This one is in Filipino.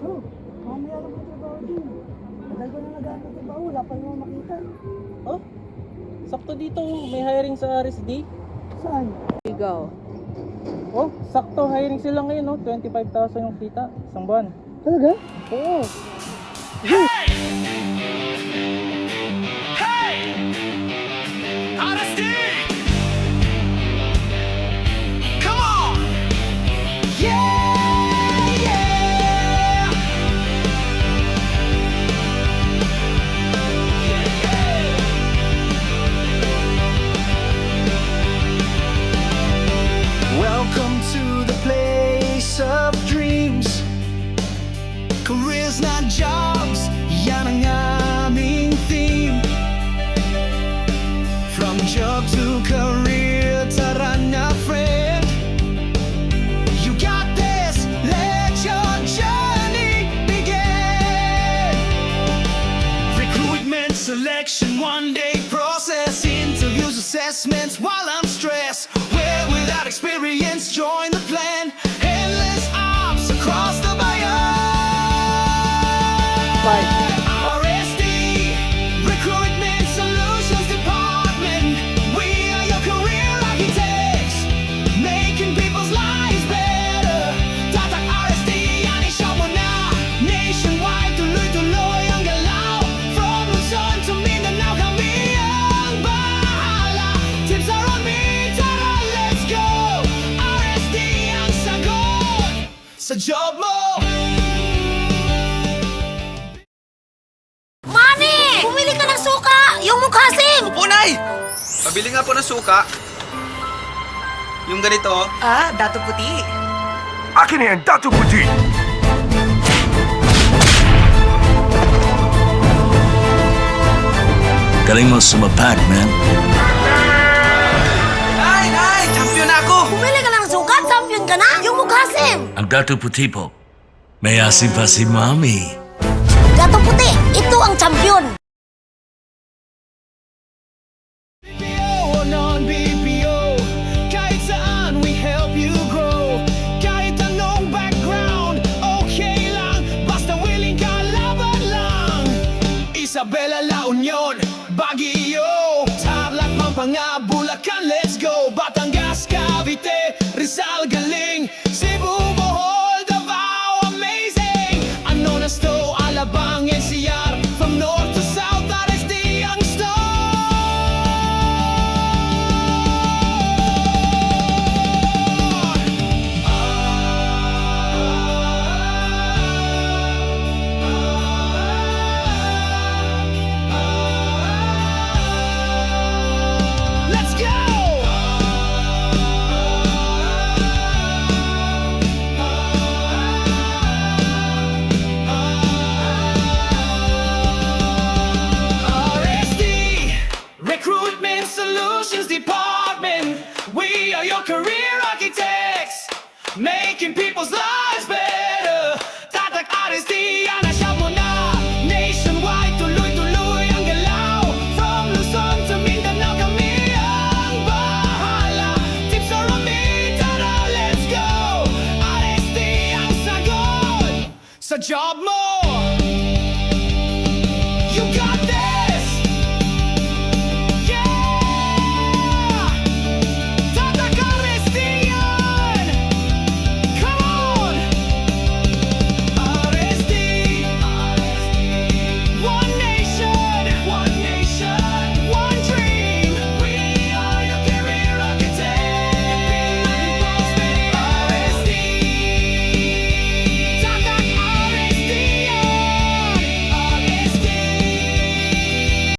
Oh, mamaya lang ang trabaho din. Tagal ko na nag-ano ng trabaho, wala pa naman makita. Oh, sakto dito. May hiring sa RSD. Saan? Ikaw. Oh, sakto hiring sila ngayon, no? 25,000 yung kita, isang buwan. Talaga? Oo. Honesty! Come on! Yeah! Yeah! Welcome to the place of dreams. Careers not jobs, yan ang aming theme. From job to career, tara na friend. You got this, let your journey begin. Recruitment, selection, one-day process. Interviews, assessments while I'm stressed. Where without experience, join the plan. Endless ops across the bayou. RSD, Recruitment Solutions Department. We are your career architects, making people's lives better. Tatak RSD, yan i-shop mo na. Nationwide, tuloy-tuloy ang galaw. From Luzon to Mindanao, kami ang bahala. Tips are on me, tara, let's go. RSD ang sagot sa job mo. Mami! Bumili ka ng suka! Yung mukhasim! Punay! Pabili nga po ng suka. Yung ganito. Ah, dato puti. Akin na yan, Dato Puti! Galing mo sumapak, man. Nay! Nay! Champion na ako! Bumili ka ng suka, champion ka na! Yung mukhasim! Ang dato puti po. May asim pa si Mami. Gato puti, ito ang champion! BPO or non-BPO, kahit saan we help you grow. Kahit anong background, okay lang, basta willing ka, laban lang. Isabela, La Union, Baguio, Tarlac, Pampanga, Bulacan, let's go. Batangas, Cavite, Rizal, Galing, Cebu, Bohol, Davao, amazing. Anonasto, Alabang, NCR, from north to south, RSD ang Let's go! RSD, Recruitment Solutions Department. We are your career architects, making people's lives better. Tatak RSD, yan ang shop mo na. Nationwide, tuloy-tuloy ang galaw. From Luzon to Mindanao, kami ang bahala. Tips are on me, tara, let's go. RSD ang sagot sa job mo.